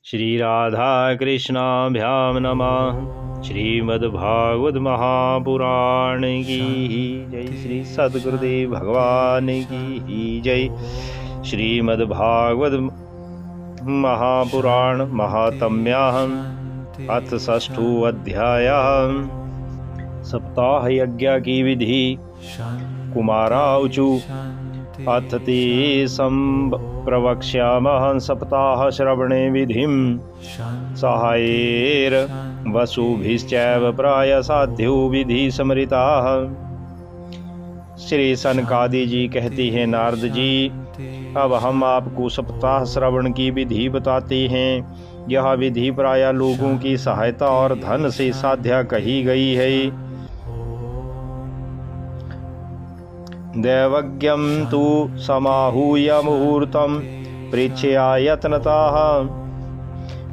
श्री राधा कृष्णाभ्याम नमः। श्रीमद्भागवत महापुराण की जय। श्री सद्गुरुदेव भगवान की जय। श्रीमद्भागवत महापुराण महात्म्यम् अथ षष्ठो अध्याय। सप्ताह यज्ञ की विधि। कुमाराऊचु अथ ते प्रवक्ष्यामः सप्ताह श्रवणे विधिं सहायेर वसुभिश्चैव प्राय साध्यो विधि समृताः। श्री सनकादि जी कहती हैं, नारद जी अब हम आपको सप्ताह श्रवण की विधि बताते हैं। यह विधि प्राय लोगों की सहायता और धन से साध्य कही गई है। दैवज्ञं तु समाहूय मुहूर्तं प्रेक्षया यत्नतः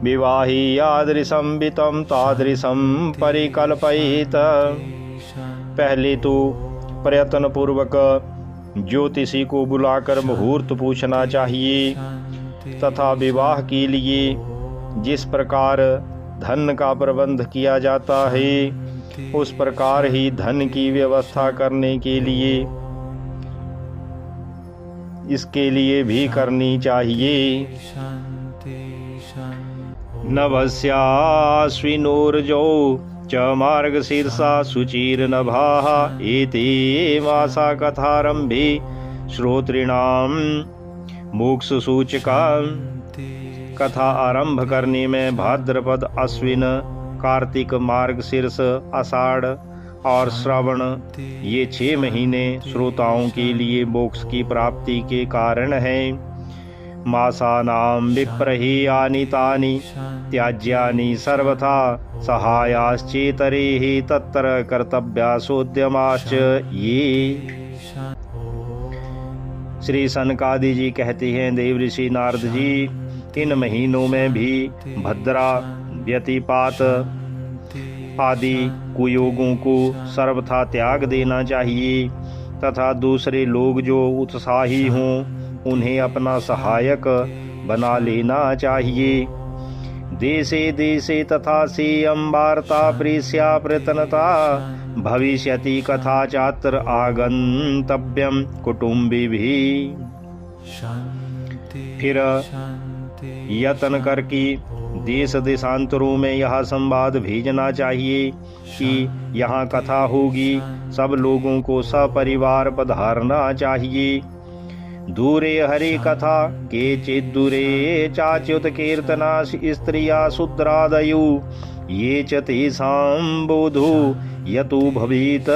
विवाही यादृशं वितं तादृशं परिकल्पयेत। पहले तो प्रयत्न पूर्वक ज्योतिषी को बुलाकर मुहूर्त पूछना चाहिए तथा विवाह के लिए जिस प्रकार धन का प्रबंध किया जाता है उस प्रकार ही धन की व्यवस्था करने के लिए इसके लिए भी करनी चाहिए। नभस्याश्विनोर्जौ च मार्गशीर्षा शुचिर्नभाः एते मासा कथारंभे श्रोतॄणां मोक्षसूचका। कथा आरंभ करने में भाद्रपद, अश्विन, कार्तिक, मार्गशीर्ष, आषाढ़ और श्रावण ये 6 महीने श्रोताओं के लिए मोक्ष की प्राप्ति के कारण हैं। मासानां विप्रहेयानि तानि त्याज्यानि सर्वथा सहायाश्चेतरेः तत्र कर्तव्यासोद्यमाश्च ये। श्री सनकादि जी कहते हैं, देव ऋषि नारद जी इन महीनों में भी भद्रा, व्यतिपात आदि कुयोगों को सर्वथा त्याग देना चाहिए तथा दूसरे लोग जो उत्साही हों उन्हें अपना सहायक बना लेना चाहिए। देशे देशे तथा सेयं वार्ता प्रेष्या प्रतनता भविष्यति कथा चात्र आगंतव्यम कुटुम्बिभिः। फिर यत्न करके देश देशांतरों में यह संवाद भेजना चाहिए कि यहाँ कथा होगी, सब लोगों को सपरिवार पधारना चाहिए। दूरे हरि कथा केचित् दूरे चाच्युत कीर्तना स्त्रिया शूद्रादयो ये च तेषां बोधो यतो भवेत्।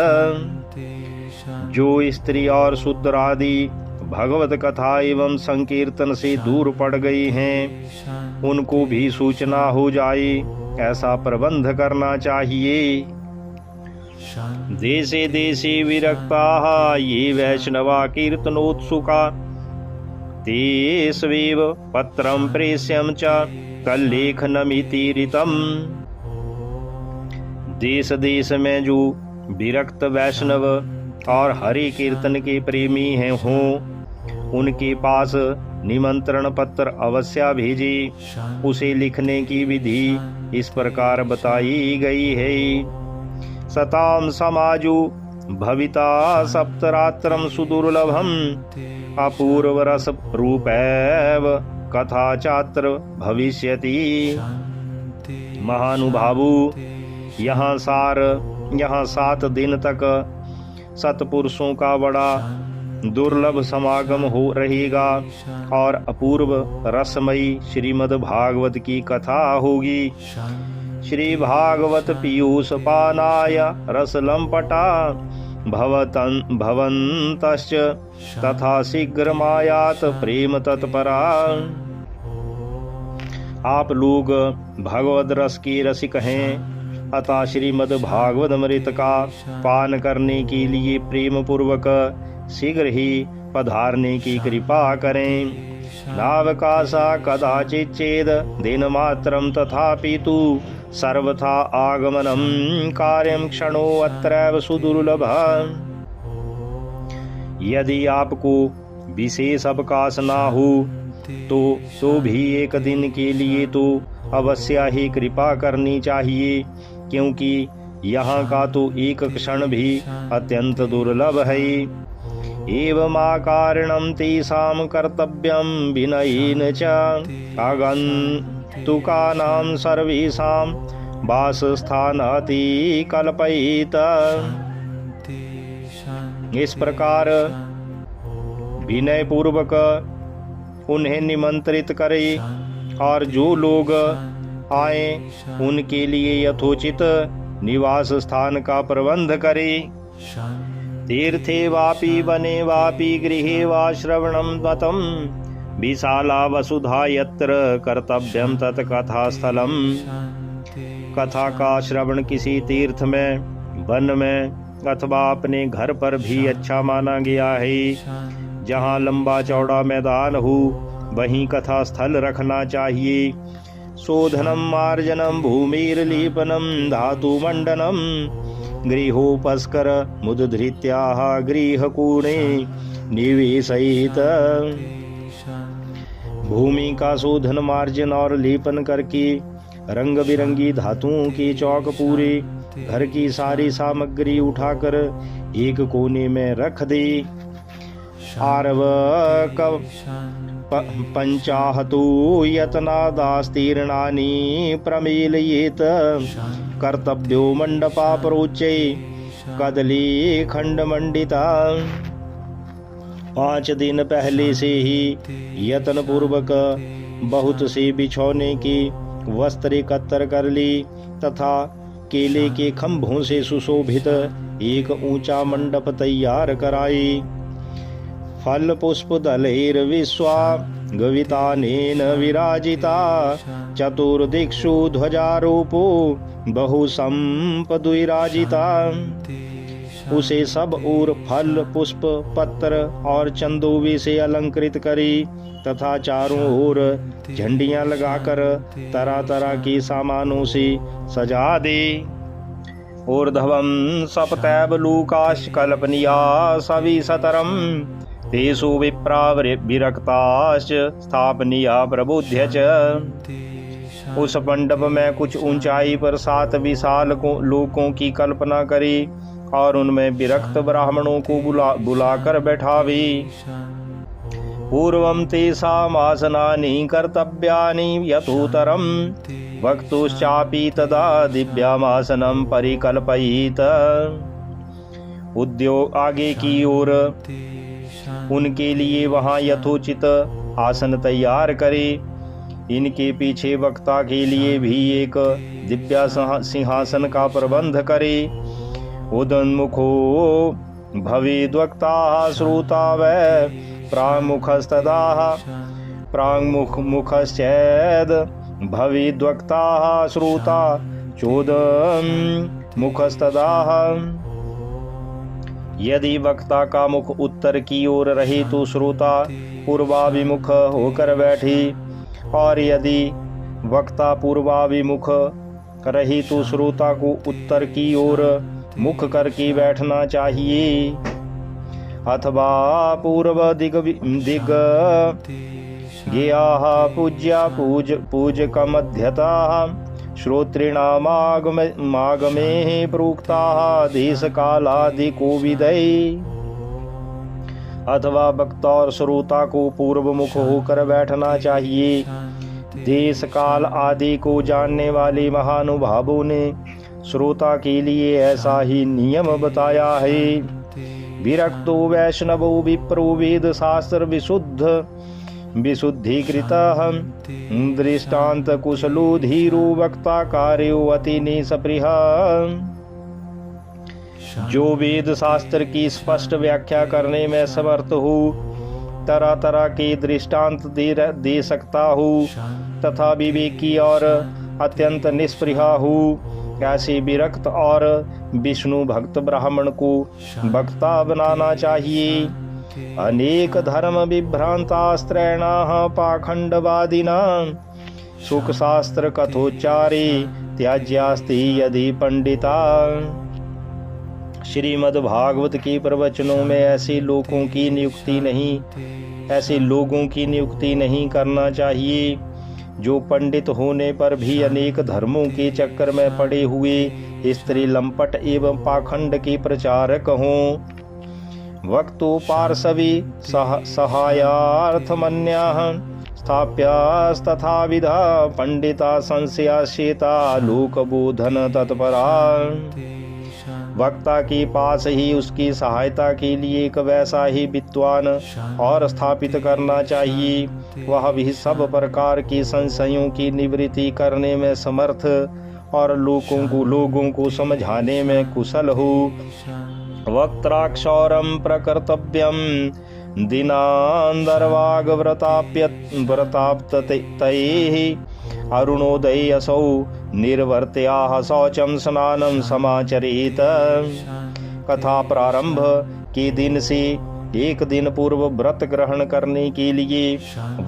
जो स्त्री और शूद्र आदि भगवत कथा एवं संकीर्तन से दूर पड़ गई हैं उनको भी सूचना हो जाए, ऐसा प्रबंध करना चाहिए। देशे देशे विरक्ताः ये वैष्णवा कीर्तनोत्सुका तेष्वेव पत्रं प्रेष्यं च तल्लेखनमिति ऋतम्। देश देश में जो विरक्त वैष्णव और हरि कीर्तन के प्रेमी हैं हों उनके पास निमंत्रण पत्र अवश्य भेजे। उसे लिखने की विधि इस प्रकार बताई गई है। सताम समाजो भविता सप्तरात्रं सुदुर्लभम अपूर्व रस रूपैव कथा चात्र भविष्यति। महानुभावो यहाँ 7 दिन तक सत्पुरुषों का बड़ा दुर्लभ समागम हो रहेगा और अपूर्व रसमयी श्रीमद् भागवत की कथा होगी। श्री भागवत पीयूष पानाय रसलंपटा भवन्तश्च तथा शीघ्रमायात प्रेम तत्परा। आप लोग भगवद रस के रसिक हैं अतः श्रीमद् भागवत अमृत का पान करने के लिए प्रेम पूर्वक शीघ्र ही पधारने की कृपा करें। नावकाशा कदाचित् चेद दिनमात्रं तथापि तु सर्वथा आगमनं कार्यं क्षणो अत्रैव सुदुर्लभः। यदि आपको विशेष अवकाश ना हो तो भी एक दिन के लिए तो अवश्य ही कृपा करनी चाहिए, क्योंकि यहाँ का तो एक क्षण भी अत्यंत दुर्लभ है। एवमाकारणं तेषां कर्तव्यं विनयेन च आगन्तुकानां सर्वेषां वासस्थानाति कल्पयेत। इस प्रकार विनय पूर्वक उन्हें निमंत्रित करे और जो लोग आए उनके लिए यथोचित निवास स्थान का प्रबंध करे। तीर्थे वापि वने वापि गृहे वा श्रवणं मतम विशाला वसुधा यत्र कर्तव्यम तत् कथास्थलम। कथा का श्रवण किसी तीर्थ में, वन में अथवा अपने घर पर भी अच्छा माना गया है। जहाँ लंबा चौड़ा मैदान हो वहीं कथा स्थल रखना चाहिए। शोधनम मार्जनम भूमिर्लेपनम धातुमंडनम गृहोपस्कर मुद्धृत्याः गृहकोणे निवेशयित। भूमि का शोधन, मार्जन और लेपन करके रंग बिरंगी धातुओं के चौक पूरे घर की सारी सामग्री उठाकर एक कोने में रख दे। आर्वक पंचाहतो यत्नादास्तीर्णानि प्रमीलयेत कर्तव्यो मंडपा प्रोच्चे कदली खंड मंडिता। 5 दिन पहले से ही यत्न पूर्वक बहुत से बिछौने की वस्त्र एकत्र कर ली तथा केले के खंभों से सुशोभित एक ऊंचा मंडप तैयार कराई। फल पुष्प दलैर्विश्वा गवितानेन विराजिता चतुर्दिक्षु ध्वजारोपो बहुसंपद्विराजिता। उसे सब ओर फल पुष्प पत्र और चंदोवे से अलंकृत करी तथा चारों ओर झंडियां लगाकर तरह तरह के सामानों से सजा दे। ऊर्ध्वं सप्तैवलोकाश्च कल्पनीया सविशतरं तेषु विप्रा विरक्ताश्च स्थापनीया प्रबुध्य च। उस मंडप में कुछ ऊंचाई पर 7 विशाल लोकों की कल्पना करे और उनमें विरक्त ब्राह्मणों को बुलाकर बैठावे। पूर्वं तेषामासनानि कर्तव्यानि यथोत्तरं वक्तुश्चापि तदा दिव्यामासनं परिकल्पयेत। उद्योग आगे की ओर उनके लिए वहां यथोचित आसन तैयार करे। इनके पीछे वक्ता के लिए भी एक दिव्य सिंहासन का प्रबंध करे। उदन्मुखो भवेद्वक्ता श्रोता वै प्राङ्मुखस्तदा प्राङ्मुखश्चेद भवेद्वक्ता श्रोता चोदमुखस्तदा। यदि वक्ता का मुख उत्तर की ओर रहे तो श्रोता पूर्वाभिमुख होकर बैठे, और यदि वक्ता पूर्वाभिमुख रहे तो श्रोता को उत्तर की ओर मुख करके बैठना चाहिए। अथवा पूर्व दिग ज्ञेयाः पूज्या पूजकमध्यताः श्रोतॄणामागमे प्रोक्ताः देशकालादिकोविदै। अथवा वक्ता और श्रोता को पूर्व मुख होकर बैठना चाहिए। देश काल आदि को जानने वाले महानुभावों ने श्रोता के लिए ऐसा ही नियम बताया है। विरक्तो वैष्णवो विप्रो वेद शास्त्र विशुद्धीकृतः दृष्टान्त कुशलो धीरो वक्ता कार्यो अति निस्पृह। जो वेद शास्त्र की स्पष्ट व्याख्या करने में समर्थ हो, तरह तरह के दृष्टांत दे सकता हो तथा विवेकी और अत्यंत निष्पृह हो, ऐसे विरक्त और विष्णु भक्त ब्राह्मण को वक्ता बनाना चाहिए। अनेक धर्म विभ्रांतास्त्रैणाः पाखंडवादिनां सुख शास्त्र कथोच्चारे त्याज्यास्ति यदि पंडिता। श्रीमद् भागवत के प्रवचनों में ऐसे लोगों की नियुक्ति नहीं ऐसे लोगों की नियुक्ति नहीं करना चाहिए जो पंडित होने पर भी अनेक धर्मों के चक्कर में पड़े हुए स्त्री लंपट एवं पाखंड के प्रचारक हों। वक्तो पार्श्वी सहायार्थमन्याः स्थाप्यास्तथा विधा पंडिता संशयाश्चेता लोकबोधन तत्परा। वक्ता के पास ही उसकी सहायता के लिए एक वैसा ही विद्वान और स्थापित करना चाहिए, वह भी सब प्रकार की संशयों की निवृत्ति करने में समर्थ और लोगों को समझाने में कुशल हो। वक्त्राक्षौरम प्रकर्तव्यम दिनांदरवाग व्रताप्ततैः अरुणोदय असौ निर्वर्त्याः शौचम स्नानम समाचरेत। कथा प्रारंभ के दिन से एक दिन पूर्व व्रत ग्रहण करने के लिए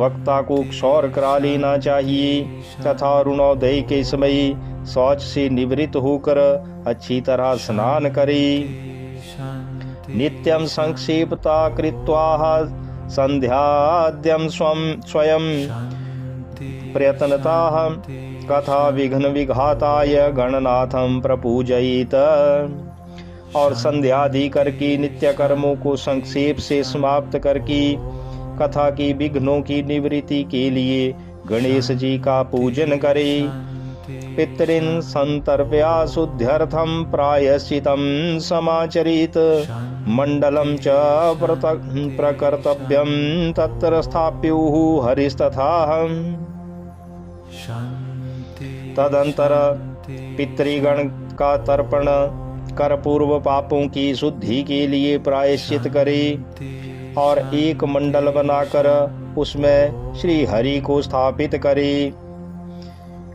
वक्ता को क्षौर करा लेना चाहिए तथा अरुणोदय के समय शौच से निवृत्त होकर अच्छी तरह स्नान करे। नित्यं संक्षेपता कृत्वा संध्याद्यं स्वयं प्रयत्नताः कथा विघ्न विघाताय गणनाथं प्रपूजयेत। और संध्यादि करके नित्य कर्मों को संक्षेप से समाप्त करके कथा की विघ्नों की निवृत्ति के लिए गणेश जी का पूजन करे। पितॄन् संतर्प्य शुद्ध्यर्थं प्रायश्चितं समाचरेत। मंडलं च प्रकर्तव्यं तत्र स्थाप्युः हरिस्तथा। तदंतर पितृगण का तर्पण कर पूर्व पापों की शुद्धि के लिए प्रायश्चित करे और एक मंडल बनाकर उसमें श्री हरि को स्थापित करे।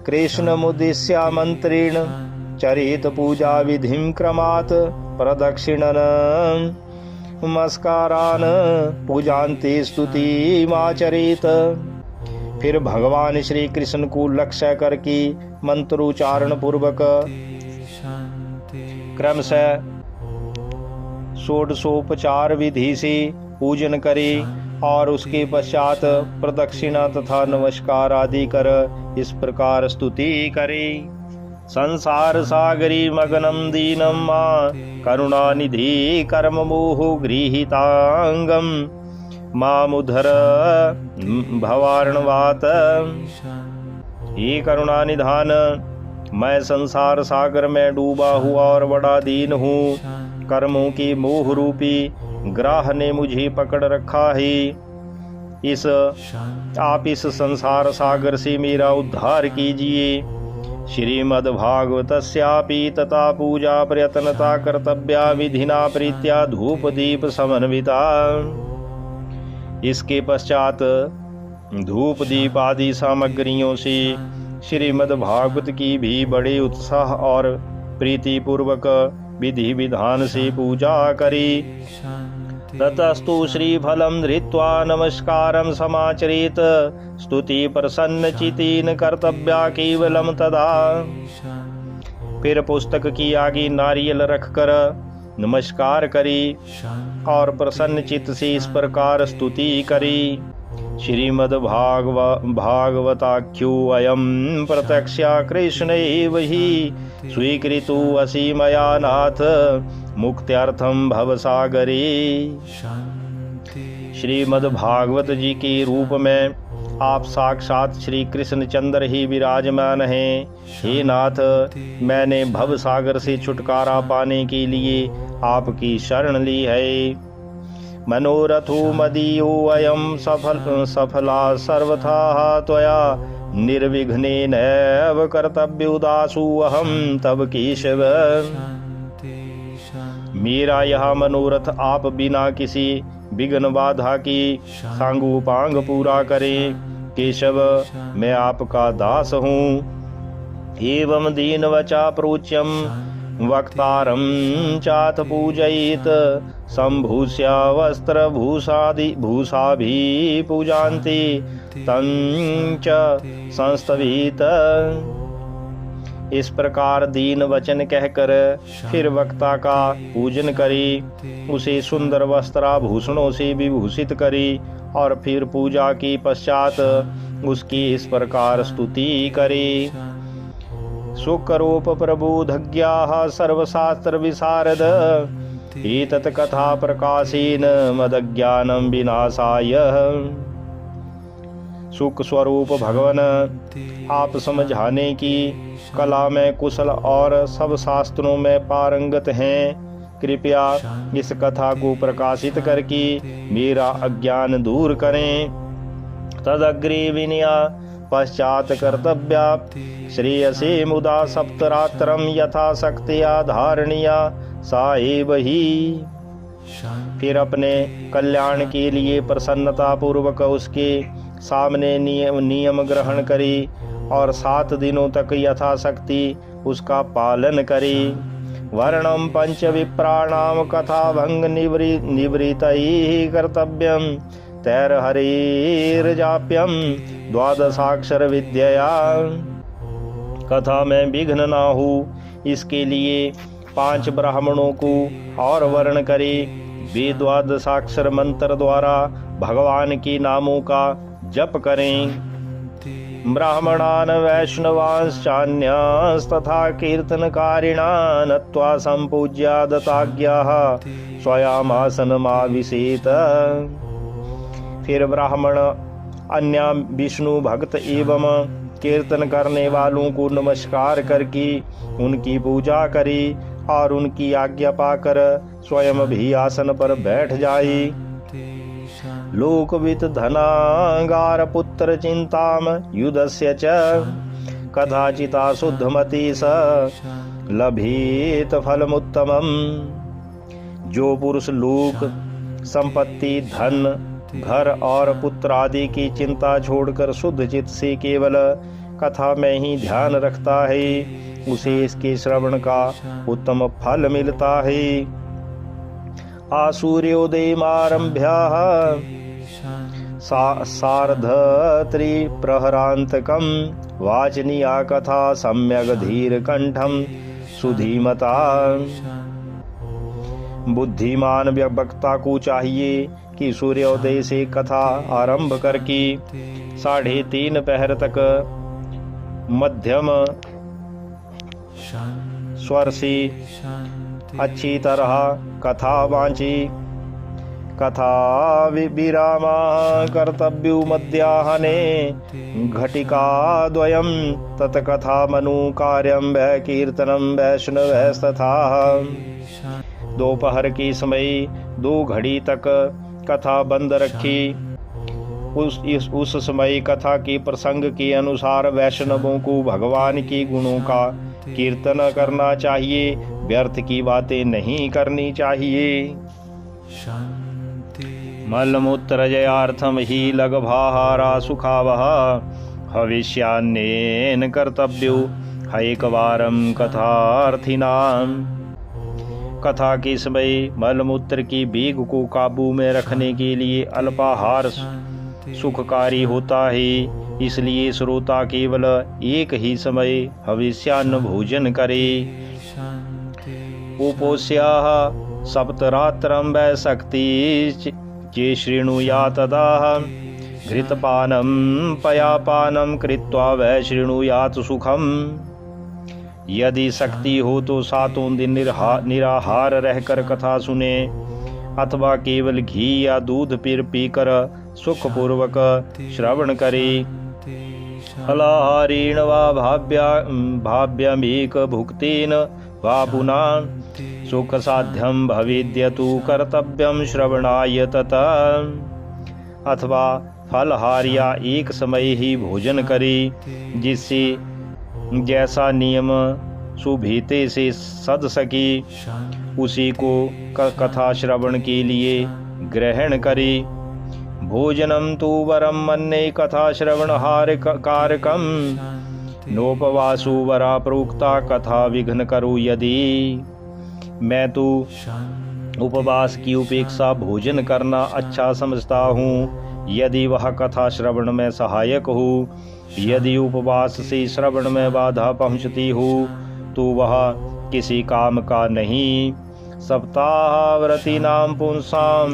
कृष्णमुद्दिश्य मंत्रेण चरित पूजा विधिं क्रमात् प्रदक्षिणन नमस्कारान् पूजान्ते स्तुतिमाचरेत। फिर भगवान श्री कृष्ण को लक्ष्य करके मंत्रोच्चारण पूर्वक क्रमशः षोडशोपचार विधि से पूजन करे और उसके पश्चात प्रदक्षिणा तथा नमस्कार आदि कर इस प्रकार स्तुति करे। संसार सागरी मगनम दीनम मां करुणानिधि कर्म मोह गृहीतांगम मामुधर भवार्णवात। हे करुणानिधान, मैं संसार सागर में डूबा हुआ और बड़ा दीन हूँ। कर्मों की मोह रूपी ग्राह ने मुझे पकड़ रखा है। आप इस संसार सागर से मेरा उद्धार कीजिए। श्रीमद्भागवतस्यापि तथा पूजा प्रयत्नता कर्तव्या विधिना प्रीत्या धूप दीप समन्विता। इसके पश्चात धूप दीप आदि सामग्रियों से श्रीमद् भागवत की भी बड़े उत्साह और प्रीति पूर्वक विधि विधान से पूजा करी। ततस्तु श्रीफलं धृत्वा नमस्कारं समाचरेत। स्तुति प्रसन्न चितेन कर्तव्या केवलम तदा। फिर पुस्तक की आगे नारियल रखकर नमस्कार करी और प्रसन्न चित्त से इस प्रकार स्तुति करी। श्रीमद् भागवताख्यो अयं प्रत्यक्षा कृष्ण एव हि स्वीकृतो असि मया नाथ मुक्त्यर्थम भवसागरे। श्रीमद् भागवत जी के रूप में आप साक्षात श्री कृष्ण चंद्र ही विराजमान हैं। हे नाथ, मैंने भव सागर से छुटकारा पाने के लिए आपकी शरण ली है। मनोरथो मदीयो अयं सफला सर्वथा त्वया निर्विघ्नेनैव कर्तव्यो दासो अहं तव केशव। मेरा यह मनोरथ आप बिना किसी विघ्न बाधा की सांगोपांग पूरा करें। केशव, मैं आपका दास हूँ। एवं दीनवचा प्रोच्यम वक्तारं चाथ पूजयित संभूष्य वस्त्र भूषाभि पूजान्ति तं च संस्तभित। इस प्रकार दीन वचन कहकर फिर वक्ता का पूजन करी, उसे सुंदर वस्त्राभूषणों से विभूषित करी और फिर पूजा की पश्चात उसकी इस प्रकार स्तुति करी। सुखरूप प्रबुद्धज्ञाः सर्वशास्त्र विशारद एतत् कथा प्रकाशेन मदज्ञानं विनाशाय। सुख स्वरूप भगवान, आप समझाने की कला में कुशल और सब शास्त्रों में पारंगत हैं। कृपया इस कथा को प्रकाशित करके मेरा अज्ञान दूर करें। तदग्रे विनया पश्चात कर्तव्या श्रेयसे मुदा सप्तरात्रं यथा शक्त्या धारणीया सा एव ही। फिर अपने कल्याण के लिए प्रसन्नता पूर्वक उसके सामने नियम ग्रहण करी और 7 दिनों तक यथाशक्ति उसका पालन करी। वर्णम पंच विप्राणाम कथा भंग निवृत्तैः कर्तव्यम तैर्हरिर्जाप्यम द्वादशाक्षर विद्यया। कथा में विघ्न ना हो इसके लिए 5 ब्राह्मणों को और वर्ण करे। वे द्वादशाक्षर मंत्र द्वारा भगवान के नामों का जप करें। ब्राह्मणान् वैष्णवांश्चान्यस्तथा कीर्तनकारिणा नत्वा संपूज्या दत्ताज्ञाः स्वयमासनमाविशेत। फिर ब्राह्मण अन्य विष्णु भक्त एवं कीर्तन करने वालों को नमस्कार करके उनकी पूजा करे और उनकी आज्ञा पाकर स्वयं भी आसन पर बैठ जाए। लोकवित धनागार पुत्र चिंताम युधस्य च कदाचिता शुद्धमति स लभेत फलमुत्तमम्। जो पुरुष लोक संपत्ति धन घर और पुत्र आदि की चिंता छोड़कर शुद्ध चित्त से केवल कथा में ही ध्यान रखता है उसे इसके श्रवण का उत्तम फल मिलता है। आसूर्योदयमारभ्य सार्धत्रिप्रहरान्तकं वाचनीया कथा सम्यग् धीरकण्ठं सुधीमता। बुद्धिमान वक्ता को चाहिए कि सूर्योदय से कथा आरंभ करके 3:30 पहर तक मध्यम स्वर से अच्छी तरह कथा वांची। कथा विरामा कर्तव्यो मध्याह्ने घटिकाद्वयं तत्कथा मनु कार्यं वै कीर्तनं वैष्णवस्तथा। दोपहर के समय 2 घड़ी तक कथा बंद रखी। उस समय कथा के प्रसंग के अनुसार वैष्णवों को भगवान के गुणों का कीर्तन करना चाहिए, व्यर्थ की बातें नहीं करनी चाहिए। मलमूत्रजयार्थम ही लघभाहारा सुखावह हविष्यान्नेन कर्तव्यो हैकवारं कथार्थिनाम। कथा के समय मलमूत्र की वेग को काबू में रखने के लिए अल्पाहार सुखकारी होता है, इसलिए श्रोता केवल एक ही समय हविष्यान्न भोजन करे। उपोष्याः सप्तरात्रं वै शक्ति चे शृणुयात् तदा घृतपानं पयापानं कृत्वा वै शृणुयात् सुखम। यदि शक्ति हो तो 7 दिन निराहार रहकर कथा सुने अथवा केवल घी या दूध पीकर सुखपूर्वक श्रवण करे। फलाहारेण वा भाव्यमेक भुक्तेन वा पुनः सुख साध्यं भवेद्यतु कर्तव्यं श्रवणाय तथा। अथवा फलहार या एक समय ही भोजन करे, जिससे जैसा नियम सुभीते से सद सके उसी को कथा श्रवण के लिए ग्रहण करे। भोजनम तु वरम मन्ये कथा श्रवणहार कारकम नोपवासु वरा प्रोक्ता कथा विघ्न करो यदि। मैं तो उपवास की उपेक्षा भोजन करना अच्छा समझता हूँ, यदि वह कथा श्रवण में सहायक हो। यदि उपवास से श्रवण में बाधा पहुँचती हो तो वह किसी काम का नहीं। सप्ताहव्रती नाम पुंसाम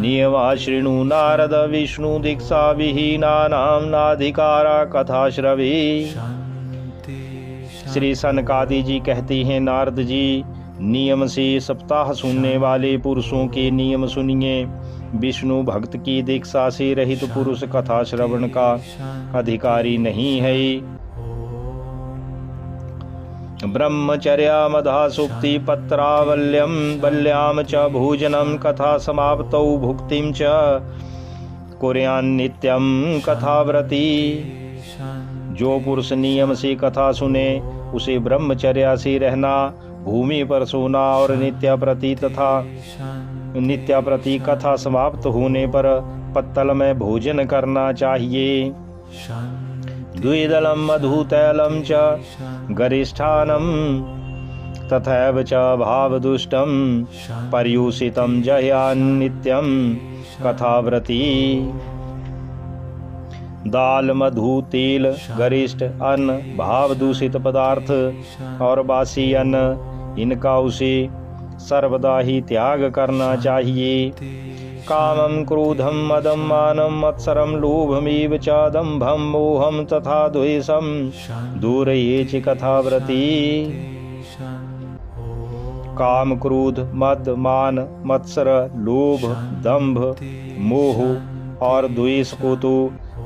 नियमा शृणु नारद विष्णु दीक्षा विहीनानाम नाधिकारा कथा श्रवी। श्री सनकादि जी कहती हैं, नारद जी, नियम से सप्ताह सुनने वाले पुरुषों के नियम सुनिए। विष्णु भक्त की दीक्षा से रहित पुरुष कथा श्रवण का अधिकारी नहीं है। ब्रह्मचर्या मधा सुक्ति पत्रावल्यम वल्याम च भोजनम कथा समाप्तौ भुक्तिम च कुर्यान् नित्यम कथाव्रती। जो पुरुष नियम से कथा सुने उसे ब्रह्मचर्या से रहना, भूमि पर सोना और नित्य प्रति कथा समाप्त होने पर पत्तल में भोजन करना चाहिए। द्विदलम मधुतैलम च गरिष्ठानम तथैव च भावदुष्टम पर्युषितम जह्यान् नित्यम कथाव्रती। दाल, मधु, तेल, गरिष्ठ अन्न, भाव दूषित पदार्थ और बासी अन्न, इनका उसे सर्वदा ही त्याग करना चाहिए। कामं क्रोधं मदं मानं मत्सरं लोभमेव च दम्भं मोहं तथा द्वेषं दूरयेच कथाव्रती। काम, क्रोध, मद, मान, मत्सर, लोभ, दंभ, मोह और द्वेष को तो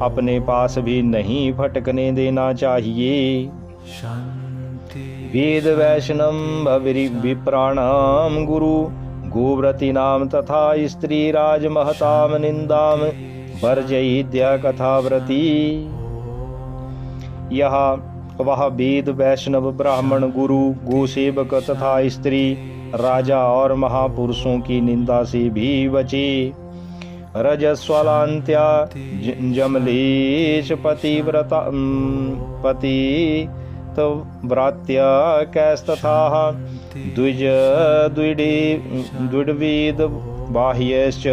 अपने पास भी नहीं फटकने देना चाहिए। वेद वैष्णव विप्राणाम गुरु गोव्रती नाम तथा स्त्री राज महताम निंदाम वर्जयित्य कथाव्रती। यहाँ वह वेद वैष्णव ब्राह्मण गुरु गोसेवक तथा स्त्री राजा और महापुरुषों की निंदा से भी बचे। रजस्वलान्त्या जमलेश पतिव्रता व्रात्य कैस्तथा द्विड्वेद बाह्यश्च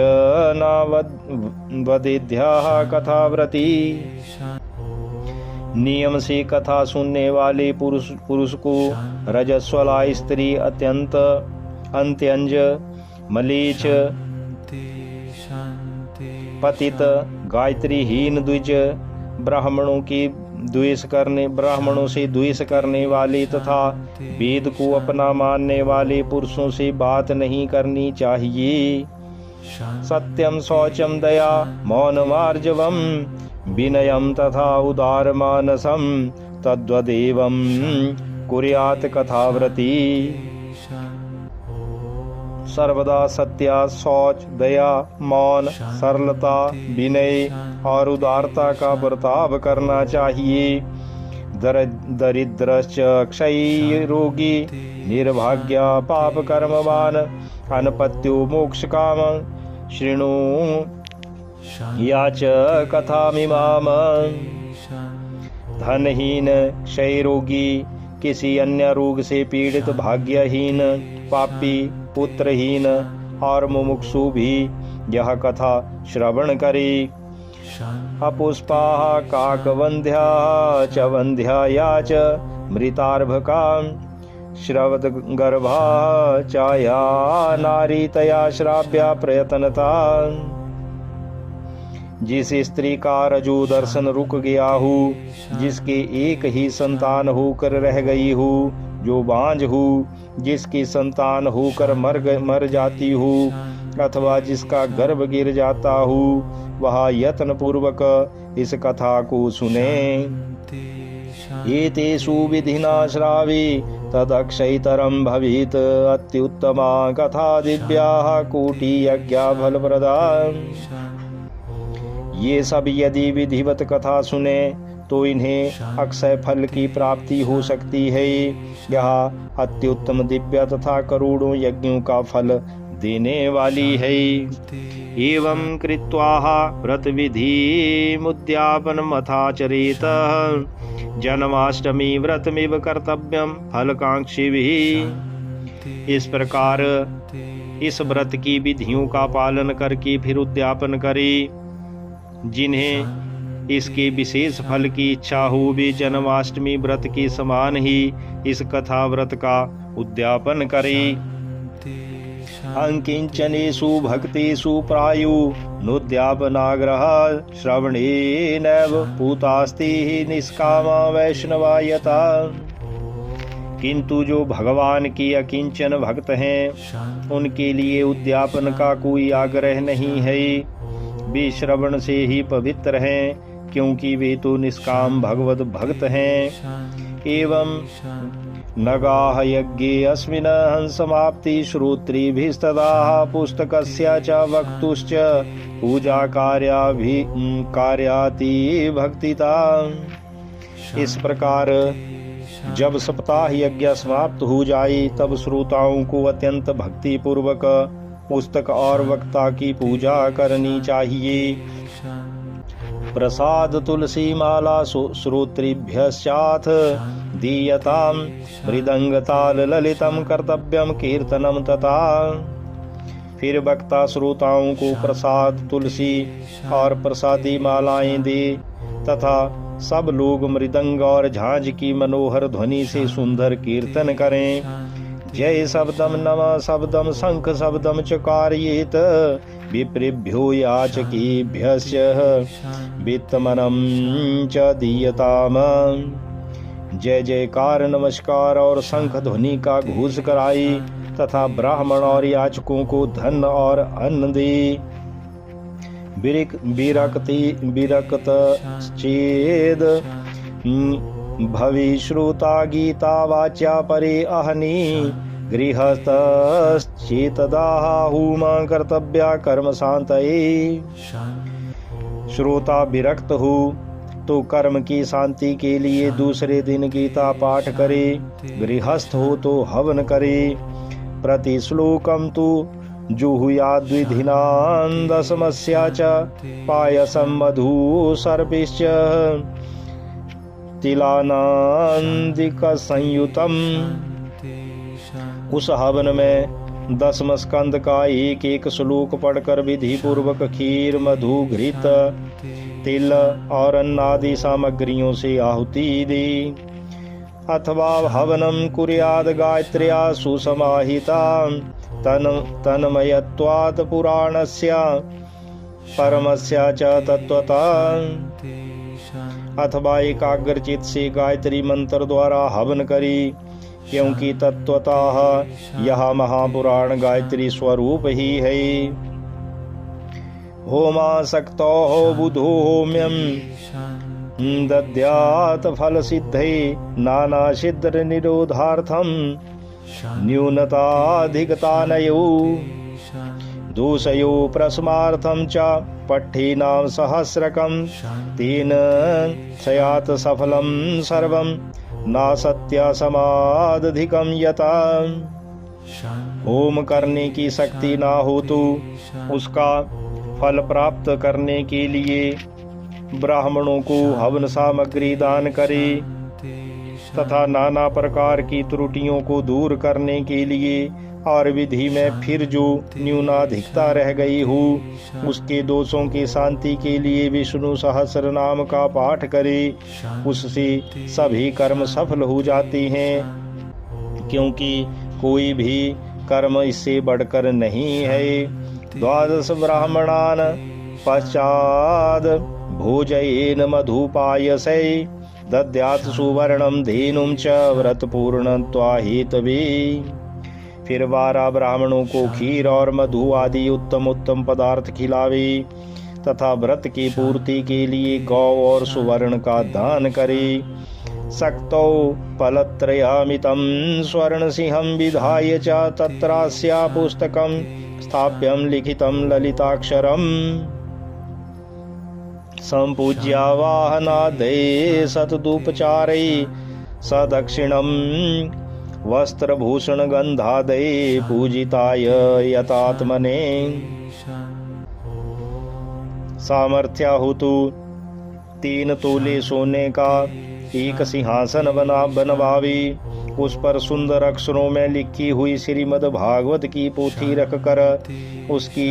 नावदेध्याः कथाव्रती। नियम से कथा सुनने वाले पुरुष को रजस्वला स्त्री अंत्यंज मलेच पतित गायत्रीहीन द्विज ब्राह्मणों से द्वेष करने वाले तथा वेद को अपना मानने वाले पुरुषों से बात नहीं करनी चाहिए। सत्यम शौचम दया मौनमार्जवम विनयम तथा उदार मानसम तद्वदेवं कुर्यात् कथाव्रती। सर्वदा सत्या, शौच, दया, मौन, सरलता, विनय और उदारता का बर्ताव करना चाहिए। दरिद्रश्च क्षयी रोगी निर्भाग्या पाप कर्मवान अनपत्यो मोक्ष काम शृणु याच कथामिमाम। धनहीन, क्षय रोगी, किसी अन्य रोग से पीड़ित, भाग्यहीन, पापी, पुत्रहीन और मुमुक्षु भी यह कथा श्रवण करे। अपुष्पाः काकवन्ध्याः च वन्ध्याया च मृतार्भका श्रवदगर्भाः चाया नारीतया श्राव्या प्रयतनता। जिस स्त्री का रजो दर्शन रुक गया हो, जिसके एक ही संतान होकर रह गई हो, जो बांझ हो, जिसकी संतान होकर मर जाती हो अथवा जिसका गर्भ गिर जाता हो, वह यत्न पूर्वक इस कथा को सुने। एतेषु विधिना श्रावे तदक्षयतरं भवेत् अत्युत्तमा कथा दिव्याः कोटि यज्ञा फलप्रदा। ये सब यदि विधिवत कथा सुने तो इन्हें अक्षय फल की प्राप्ति हो सकती है। यह अत्युत्तम दिव्य तथा करोड़ों यज्ञों का फल देने वाली है। एवं कृत्वा व्रत विधि मुद्यापन मथाचरेत जन्माष्टमी व्रतमिव कर्तव्यम फलकांक्षी भी। इस प्रकार इस व्रत की विधियों का पालन करके फिर उद्यापन करे। जिन्हें इसके विशेष फल की इच्छा हो, वे जन्माष्टमी व्रत के समान ही इस कथा व्रत का उद्यापन करे। अंकिंचनेषु भक्तेषु प्रायु नुद्यापनाग्रह श्रवणेनैव पूतास्ति निष्कामा वैष्णवायता। किंतु जो भगवान के अकिंचन भक्त हैं, उनके लिए उद्यापन का कोई आग्रह नहीं है। वे श्रवण से ही पवित्र हैं, क्योंकि वे तो निष्काम भगवत भक्त हैं। एवं नगाह यज्ञे अस्मिन् हंसमाप्ति श्रोत्रिभिस्तदा पुस्तकस्य च वक्तुश्च पूजा कार्याति भक्तिता। इस प्रकार जब सप्ताह यज्ञ समाप्त हो जाए, तब श्रोताओं को अत्यंत भक्ति पूर्वक पुस्तक और वक्ता की पूजा करनी चाहिए। प्रसाद तुलसी माला श्रोत्रिभ्यश्चाथ दीयताम मृदंगताल ललितम कर्तव्यम कीर्तनम तथा। फिर वक्ता श्रोताओं को प्रसाद तुलसी और प्रसादी मालाएं दे तथा सब लोग मृदंग और झांझ की मनोहर ध्वनि से सुंदर कीर्तन करें। जय शब्दम नमः शब्दम शंख शब्दम चकारयेत विप्रेभ्यो याचकेभ्यश्च वित्तमनं च दीयताम। जय जयकार नमस्कार और शंख ध्वनि का घोष कराई तथा ब्राह्मण और याचकों को धन और अन्न दे। विरक्त चेद भवि श्रोता गीता वाच्या परे अहनि गृहस्थश्चेतदाहुमा कर्तव्या कर्म शांतये। श्रोता विरक्त हो तो कर्म की शांति के लिए दूसरे दिन गीता पाठ करे, गृहस्थ हो तो हवन करे। प्रति श्लोकम तु जुहुयाद्विधिनां दशमस्या च पायसं मधु सर्पिश्च तिलानांदिक संयुतम। उस हवन में 10 स्कंद का एक एक श्लोक पढ़कर विधि पूर्वक खीर, मधु, घृत, तिल और अन्नादि सामग्रियों से आहुति दे। अथवा हवनम कुर्याद गायत्र्या सुसमाहिता तन्मयत्वात् पुराणस्य परमस्य च तत्वता। अथवा एकाग्रचित से गायत्री मंत्र द्वारा हवन करी, क्योंकि तत्वतः यह महापुराण गायत्री स्वरूप ही है। होमासक्तो बुधो होम्यम दद्यात् फल सिद्धे नाना सिद्ध निरोधार्थम न्यूनताधिगतानयो दोषयो प्रस्मार्थम च पठ्येनां सहस्रकं तेन स्यात् सफलं सर्वं नासत्य समादधिकं यथा। होम करने की शक्ति ना हो तो उसका फल प्राप्त करने के लिए ब्राह्मणों को हवन सामग्री दान करे तथा नाना प्रकार की त्रुटियों को दूर करने के लिए और विधि में फिर जो न्यूनाधिकता रह गई हो उसके दोषों की शांति के लिए विष्णु सहस्र नाम का पाठ करे। उससे सभी कर्म सफल हो जाते हैं, क्योंकि कोई भी कर्म इससे बढ़कर नहीं है। 12 ब्राह्मणान पश्चाद भोजयेन मधुपायसै दद्यात् सुवर्णम धेनुम च व्रत पूर्णत्वा हेतवे। फिर 12 ब्राह्मणों को खीर और मधु आदि उत्तम उत्तम पदार्थ खिलावे तथा व्रत की पूर्ति के लिए गौ और सुवर्ण का दान करे। सक्तौ फलत्रयामितं स्वर्ण सिंहं विधाय च तत्रास्या पुस्तकं स्थाप्यं लिखितं ललिताक्षरम् संपूज्यावाहनादये सतदुपचारै सदक्षिणं वस्त्रभूषण गंधादये पूजिताय यतात्मने। सामर्थ्य हो तो 3 तोले सोने का एक सिंहासन बनवावे, उस पर सुंदर अक्षरों में लिखी हुई श्रीमद् भागवत की पोथी रखकर उसकी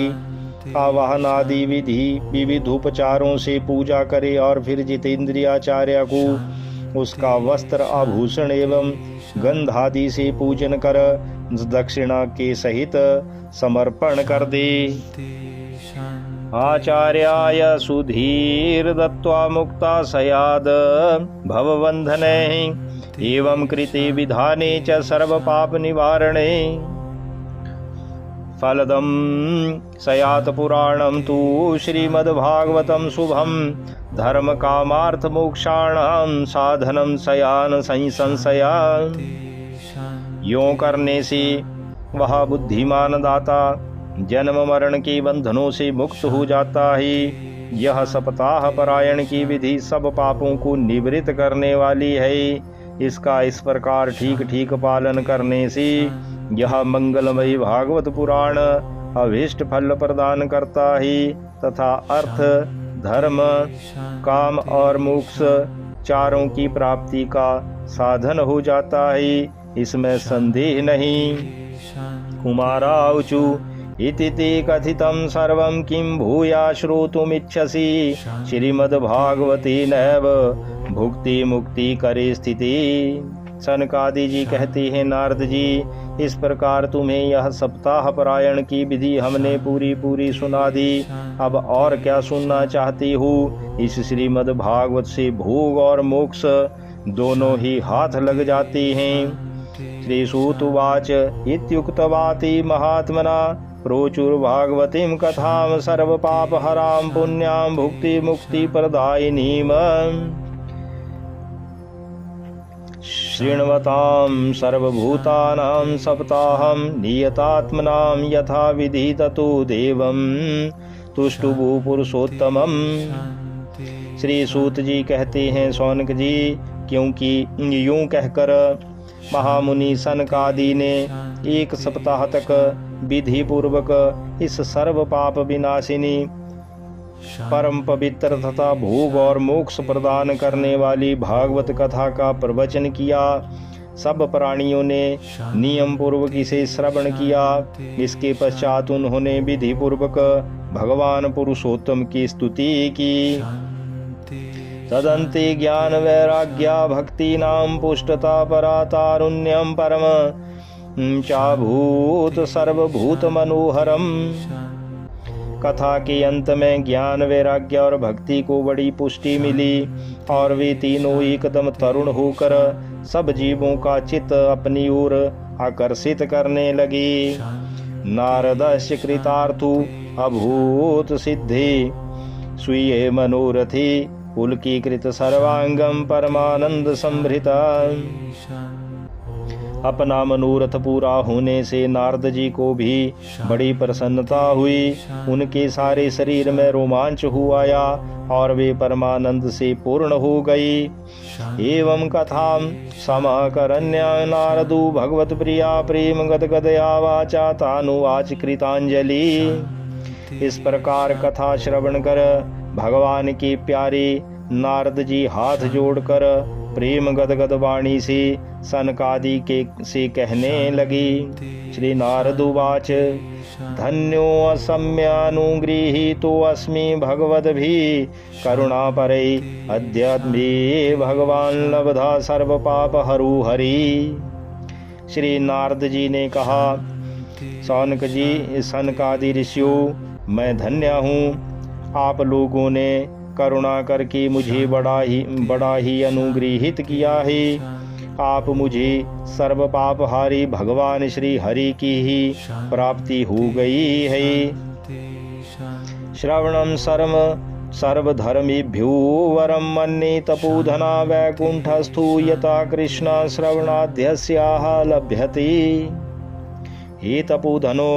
आवाहन आदि विधि विविध उपचारों से पूजा करे और फिर जितेंद्रियाचार्य को उसका वस्त्र आभूषण एवं गंधादि से पूजन कर दक्षिणा के सहित समर्पण कर दे। आचार्याय सुधीर दत्वा मुक्ता सयाद भवबंधने एवं कृते विधाने च सर्व पाप निवारणे फलदं सयात पुराणं तु श्रीमद्भागवतं शुभं धर्म कामार्थ मोक्षाणां साधनं सयान संशया। यों करने से वह बुद्धिमान दाता जन्म मरण के बंधनों से मुक्त हो जाता है। यह सप्ताह परायण की विधि सब पापों को निवृत्त करने वाली है। इसका इस प्रकार ठीक ठीक पालन करने से यह मंगलमयी भागवत पुराण अभीष्ट फल प्रदान करता है तथा अर्थ धर्म काम और मोक्ष चारों की प्राप्ति का साधन हो जाता है, इसमें संदेह नहीं। कुमाराऊचु इति ते कथितं सर्वं किं भूया श्रोतुमिच्छसि श्रीमद्भागवते नैव भुक्ति मुक्ति करे स्थिति। सनकादि जी कहते हैं, नारद जी, इस प्रकार तुम्हें यह सप्ताह परायण की विधि हमने पूरी पूरी सुना दी। अब और क्या सुनना चाहती हो? इस श्रीमद् भागवत से भोग और मोक्ष दोनों ही हाथ लग जाते हैं। श्री सूत उवाच इत्युक्तवाति महात्मना प्रोचुर भागवतीं कथां सर्व पाप हरां पुण्यां भुक्ति मुक्ति प्रदायिनीं शृण्वतां सर्वभूतानां सप्ताहं नियतात्मनां यथा विधि ततो देवं तुष्टुभु पुरुषोत्तमम्। श्री सूत जी कहते हैं, सौनक जी, क्योंकि यूं कहकर महामुनि सनकादि ने एक सप्ताह तक विधि पूर्वक इस सर्व पाप विनाशिनी परम पवित्र तथा भोग और मोक्ष प्रदान करने वाली भागवत कथा का प्रवचन किया। सब प्राणियों ने नियम पूर्वक इसे श्रवण किया। इसके पश्चात उन्होंने विधि पूर्वक भगवान पुरुषोत्तम की स्तुति की। तदन्ते ज्ञान वैराग्या भक्ति नाम पुष्टता परा तारुण्यम परम चाभूत सर्वभूत मनोहरम। कथा के अंत में ज्ञान वैराग्य और भक्ति को बड़ी पुष्टि मिली और वे तीनों एकदम तरुण होकर सब जीवों का चित्त अपनी ओर आकर्षित करने लगे। नारदस्य कृतार्थु अभूत सिद्धि स्वीय मनोरथी पुलकीकृत सर्वांगम परमानंद संभृता। अपना मनोरथ पूरा होने से नारद जी को भी बड़ी प्रसन्नता हुई। उनके सारे शरीर में रोमांच हो आया और वे परमानंद से पूर्ण हो गई। एवं कथां समाकरण्या नारदो भगवत प्रिया प्रेम गदगदया वाचा तानुवाच कृतांजलि। इस प्रकार कथा श्रवण कर भगवान के प्यारे नारद जी हाथ जोड़कर प्रेम गदगद वाणी से सनकादि के से कहने लगी। श्री नारदुवाच धन्यो असम्यानुगृहीतो अस्मि भगवद्भिः करुणा परै अध्यात्मे भगवान लब्धा सर्व पाप हरु हरि। श्री नारद जी ने कहा, सौनक जी, सनकादि ऋषियों, मैं धन्य हूँ। आप लोगों ने करुणा करके मुझे बड़ा ही अनुग्रहित किया है। आप मुझे सर्व पापहारी भगवान श्री हरि की ही प्राप्ति हो गई है। श्रवणं सर्वधर्मेभ्यो वरं मन्ये तपोधना वैकुंठस्थो यथा कृष्ण श्रवणाद्यस्याः लभ्यते। हे तपोधनो,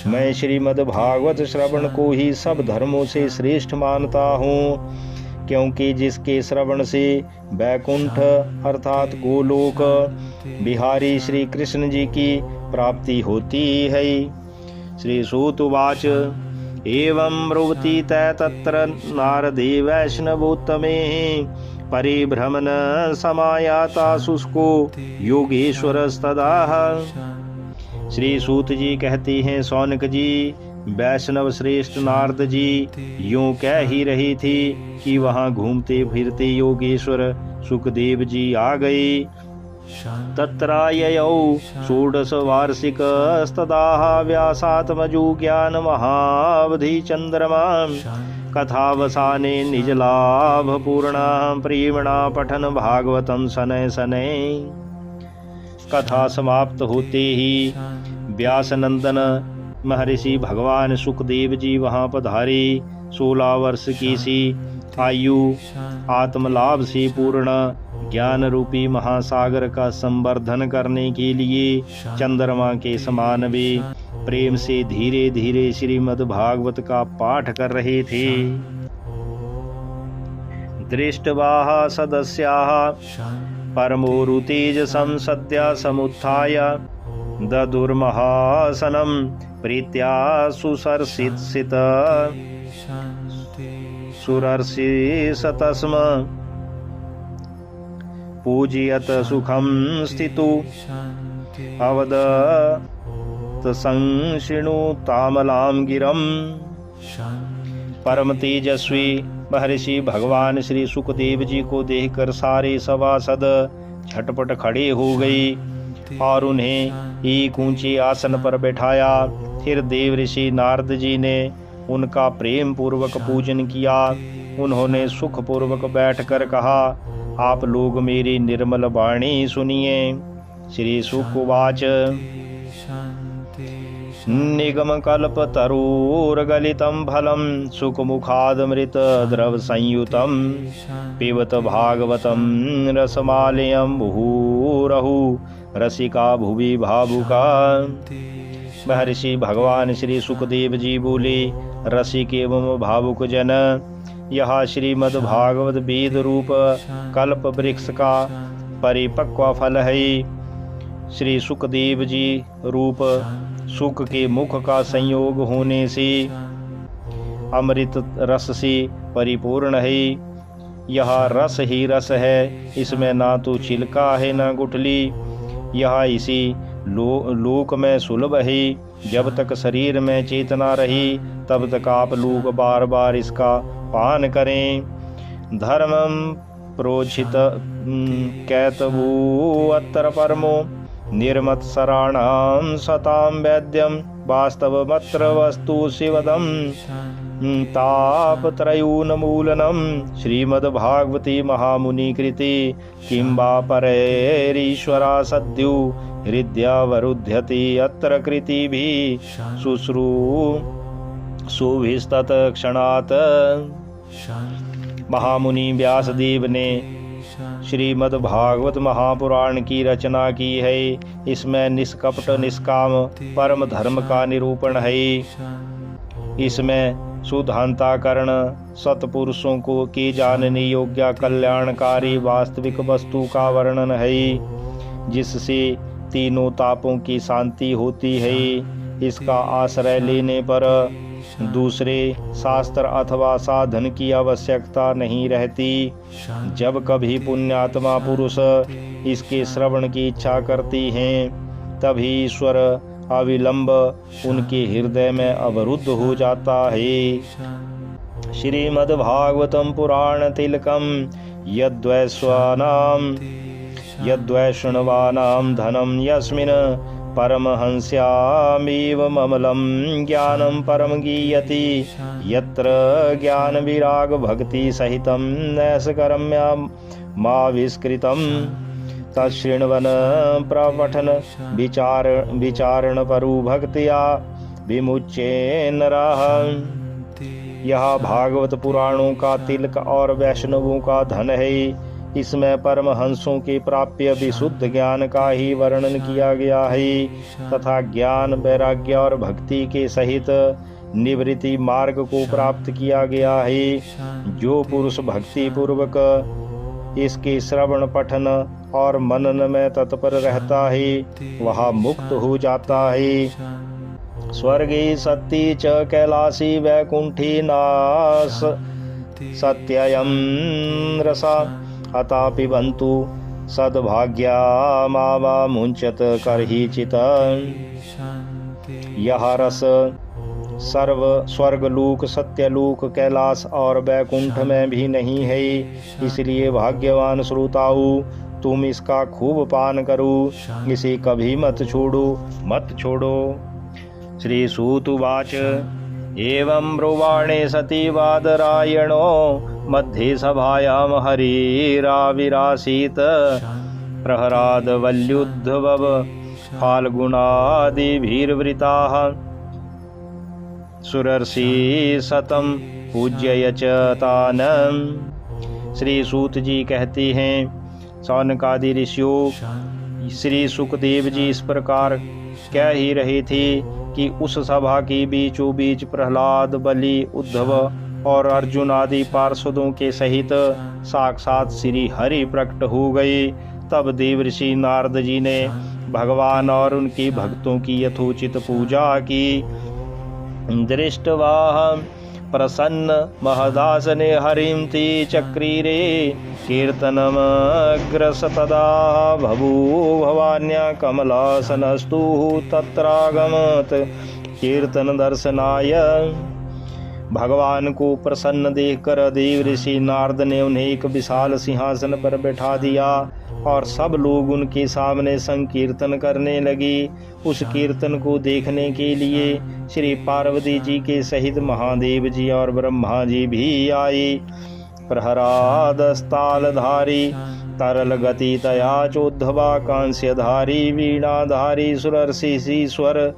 मैं श्रीमद् भागवत श्रवण को ही सब धर्मों से श्रेष्ठ मानता हूँ, क्योंकि जिसके श्रवण से वैकुंठ अर्थात गोलोक बिहारी श्री कृष्ण जी की प्राप्ति होती है। श्री सूत उवाच एवं ब्रुवति तत्र नारदे वैष्णवोत्तमे परिभ्रमण समायाता शुष्को योगेश्वरस्तदा। श्री सूत जी कहते हैं, सौनक जी, वैष्णव श्रेष्ठ नारद जी यूं कह ही रही थी कि वहां घूमते फिरते योगेश्वर सुखदेव जी आ गए। तत्राययौ षोडश वार्षिकस्तदाह व्यासात्मजो ज्ञान महावधि चंद्रमा कथावसाने निज लाभ पूर्णा प्रेमणा पठन भागवतम शनय शनय। कथा समाप्त होते ही व्यास नंदन महर्षि भगवान सुखदेव जी वहां पधारे। 16 वर्ष की सी आयु आत्मलाभ से पूर्ण ज्ञान रूपी महासागर का संवर्धन करने के लिए चंद्रमा के समान वे प्रेम से धीरे धीरे श्रीमद् भागवत का पाठ कर रहे थे। दृष्टवाः सदस्याः परमोरुतेजसं सद्या समुत्थाय ददुर्महासनं प्रीत्या सुसर्षित सुरर्षिषतस्म पूजयत सुखं स्थितो अवदत संशिणु तामलां गिरम। परम तेजस्वी महर्षि भगवान श्री सुखदेव जी को देखकर सारे सभासद झटपट खड़े हो गए और उन्हें एक ऊंचे आसन पर बैठाया। फिर देव ऋषि नारद जी ने उनका प्रेम पूर्वक पूजन किया। उन्होंने सुख पूर्वक बैठकर कहा, आप लोग मेरी निर्मल वाणी सुनिए। श्री शुकवाच निगम कल्प तरुर्गलितं फलं सुखमुखादमृत द्रव संयुतं पिबत भागवतं रसमालयं मुहुरहु रसिका भुवि भावुका। महर्षि भगवान श्री सुखदेव जी बोले, रसिक एवं भावुक जन, यह श्रीमद् भागवत वेद रूप कल्प वृक्ष का परिपक्व फल है। श्री सुखदेव जी रूप सुख के मुख का संयोग होने से अमृत रस से परिपूर्ण है। यह रस ही रस है, इसमें ना तो छिलका है ना गुठली। यह इसी लोक में सुलभ है। जब तक शरीर में चेतना रही तब तक आप लोग बार बार इसका पान करें। धर्मम प्रोचित कैतवो अत्र परमो निर्मत शराणाम सताम वैद्यम वास्तवमत्र वस्तु शिवदम तापत्रयोन्मूलनम। श्रीमद्भागवते महामुनि कृते किं वा परैरीश्वरा सद्यो हृदयावरुध्यते अत्र कृतिभिः शुश्रूषुभिस्तत क्षणात्। महामुनि व्यासदेव ने श्रीमद् भागवत महापुराण की रचना की है। इसमें निष्कपट निष्काम परम धर्म का निरूपण है। इसमें शुद्धांताकरण सत्पुरुषों को के जानने योग्य कल्याणकारी वास्तविक वस्तु का वर्णन है, जिससे तीनों तापों की शांति होती है। इसका आश्रय लेने पर दूसरे शास्त्र अथवा साधन की आवश्यकता नहीं रहती। जब कभी पुण्यात्मा पुरुष इसके श्रवण की इच्छा करती हैं, तभी ईश्वर अविलंब उनके हृदय में अवरुद्ध हो जाता है। श्रीमद्भागवतम पुराण तिलकम यद्वैष्णवानां धनम यस्मिन् परमहंस्यामेव ममलं ज्ञानं परम गीयति यत्र ज्ञान विराग भक्ति सहितं नैष्कर्म्या माविष्कृतं तच्छृण्वन् प्रपठन् विचारण परु भक्त्या विमुच्ये नरः। यह भागवत पुराणों का तिलक और वैष्णवों का धन है। इसमें परमहंसों के प्राप्य विशुद्ध ज्ञान का ही वर्णन किया गया है तथा ज्ञान वैराग्य और भक्ति के सहित निवृत्ति मार्ग को प्राप्त किया गया है। जो पुरुष भक्ति पूर्वक इसके श्रवण पठन और मनन में तत्पर रहता है वह मुक्त हो जाता है। स्वर्गे सत्ति च कैलासी वैकुंठी नास सत्ययं रसा अता पिबन्तु सद्भाग्या मावा मुंचत करहिचित। यह रस सर्व स्वर्गलोक, सत्यलोक, कैलाश और वैकुंठ में भी नहीं है। इसलिए भाग्यवान श्रोताओं, तुम इसका खूब पान करो, इसे कभी मत छोड़ो। श्री सूत उवाच एवं ब्रुवाणे सती बादरायणो मध्ये सभायां हरिराविरासीत् प्रहराद वल्युद्धव फाल्गुनादिभिर्वृताः सुरर्षि शतं पूज्य च तान्। श्री सूत जी कहते हैं, सौनकादि ऋषियों, श्री सुखदेव जी इस प्रकार कह ही रहे थे कि उस सभा के बीचों बीच प्रहलाद, बलि, उद्धव और अर्जुन आदि पार्षदों के सहित साक्षात श्री हरि प्रकट हो गए। तब देवर्षि नारद जी ने भगवान और उनके भक्तों की यथोचित पूजा की। दृष्ट्वा प्रसन्न महदासने हरिं ते चक्रीरे कीर्तनमग्रसतदा भवान्या कमलासनस्तु तत्रागमत् कीर्तन दर्शनाय। भगवान को प्रसन्न देखकर देव ऋषि नारद ने उन्हें एक विशाल सिंहासन पर बैठा दिया और सब लोग उनके सामने संकीर्तन करने लगे। उस कीर्तन को देखने के लिए श्री पार्वती जी के सहित महादेव जी और ब्रह्मा जी भी आए। प्रहरादस्तालधारी तरल गति तया चोद्धवा कांस्यधारी वीणाधारी सुरर्षिश्वर